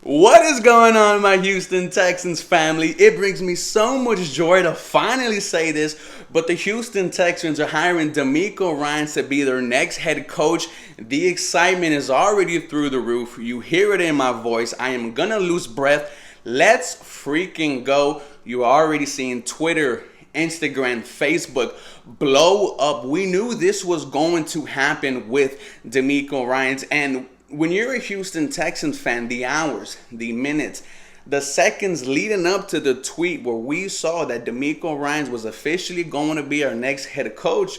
What is going on, my Houston Texans family? It brings me so much joy to finally say this, but the Houston Texans are hiring Demeco Ryans to be their next head coach. The excitement is already through the roof. You hear it in my voice. I am gonna lose breath. Let's freaking go. You're already seeing Twitter, Instagram, Facebook blow up. We knew this was going to happen with Demeco Ryans, and when you're a Houston Texans fan, the hours, the minutes, the seconds leading up to the tweet where we saw that Demeco Ryans was officially going to be our next head coach,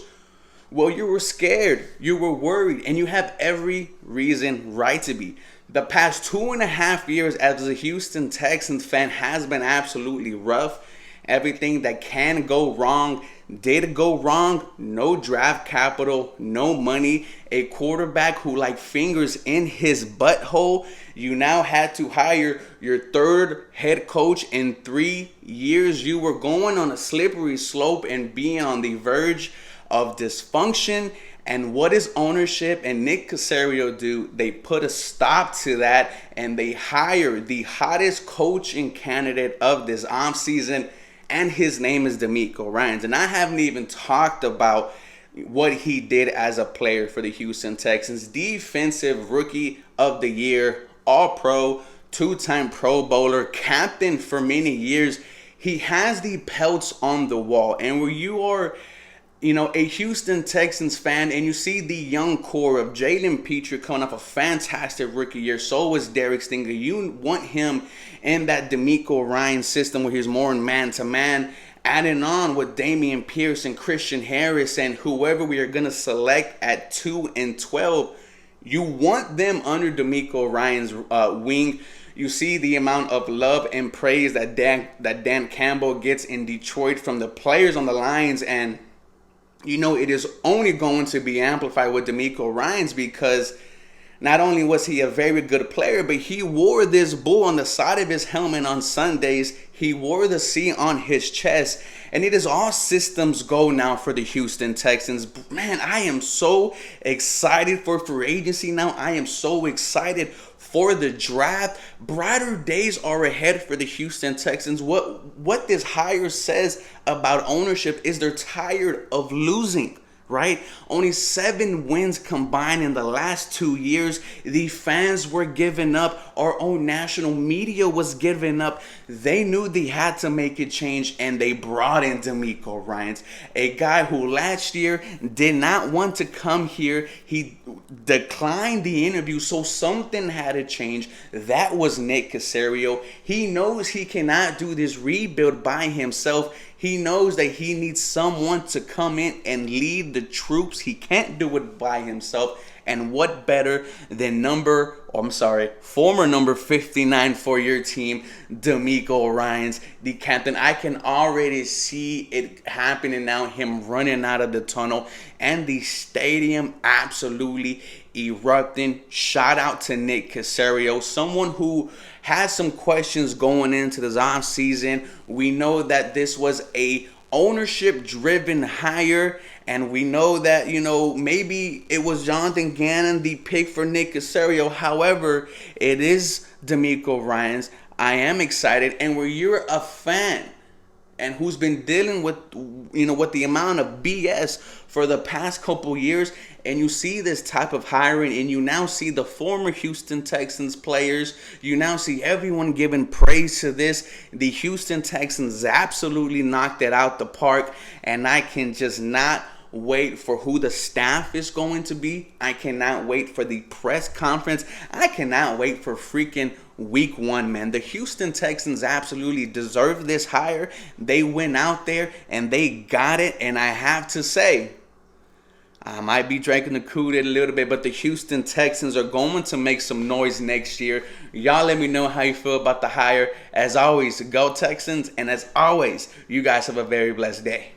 well, you were scared, you were worried, and you have every reason right to be. The past 2.5 years as a Houston Texans fan has been absolutely rough. Everything that can go wrong did go wrong. No draft capital, no money, a quarterback who like fingers in his butthole. You now had to hire your third head coach in 3 years. You were going on a slippery slope and being on the verge of dysfunction. And what does ownership and Nick Caserio do? They put a stop to that and they hire the hottest coaching candidate of this offseason. And his name is Demeco Ryans. And I haven't even talked about what he did as a player for the Houston Texans. Defensive Rookie of the Year, All-Pro, two-time Pro Bowler, captain for many years. He has the pelts on the wall. And where you are, a Houston Texans fan, and you see the young core of Jalen Petrie coming off a fantastic rookie year. So was Derek Stinger. You want him in that Demeco Ryans system where he's more in man-to-man. Adding on with Damian Pierce and Christian Harris and whoever we are going to select at 2 and 12. You want them under Demeco Ryans' wing. You see the amount of love and praise that Dan Campbell gets in Detroit from the players on the Lions, and it is only going to be amplified with Demeco Ryans because not only was he a very good player, but he wore this bull on the side of his helmet on Sundays. He wore the C on his chest. And it is all systems go now for the Houston Texans. Man, I am so excited for free agency now. I am so excited for the draft. Brighter days are ahead for the Houston Texans. What this hire says about ownership is they're tired of losing. Right? Only 7 wins combined in the last 2 years. The fans were giving up. Our own national media was giving up. They knew they had to make a change, and they brought in Demeco Ryans, a guy who last year did not want to come here. He declined the interview, so something had to change. That was Nick Caserio. He knows he cannot do this rebuild by himself. He knows that he needs someone to come in and lead the troops. He can't do it by himself. And what better than former number 59 for your team, Demeco Ryans, the captain. I can already see it happening now, him running out of the tunnel, and the stadium absolutely erupting. Shout out to Nick Caserio, someone who has some questions going into this offseason. We know that this was a ownership-driven hire, and we know that, maybe it was Jonathan Gannon, the pick for Nick Caserio. However, it is Demeco Ryans. I am excited, and where you're a fan and who's been dealing with, with the amount of BS for the past couple years, and you see this type of hiring, and you now see the former Houston Texans players, you now see everyone giving praise to this. The Houston Texans absolutely knocked it out the park, and I can just not wait for who the staff is going to be. I cannot wait for the press conference. I cannot wait for freaking week 1, man. The Houston Texans absolutely deserve this hire. They went out there and they got it. And I have to say, I might be drinking the Kool-Aid a little bit, but the Houston Texans are going to make some noise next year. Y'all let me know how you feel about the hire. As always, go Texans. And as always, you guys have a very blessed day.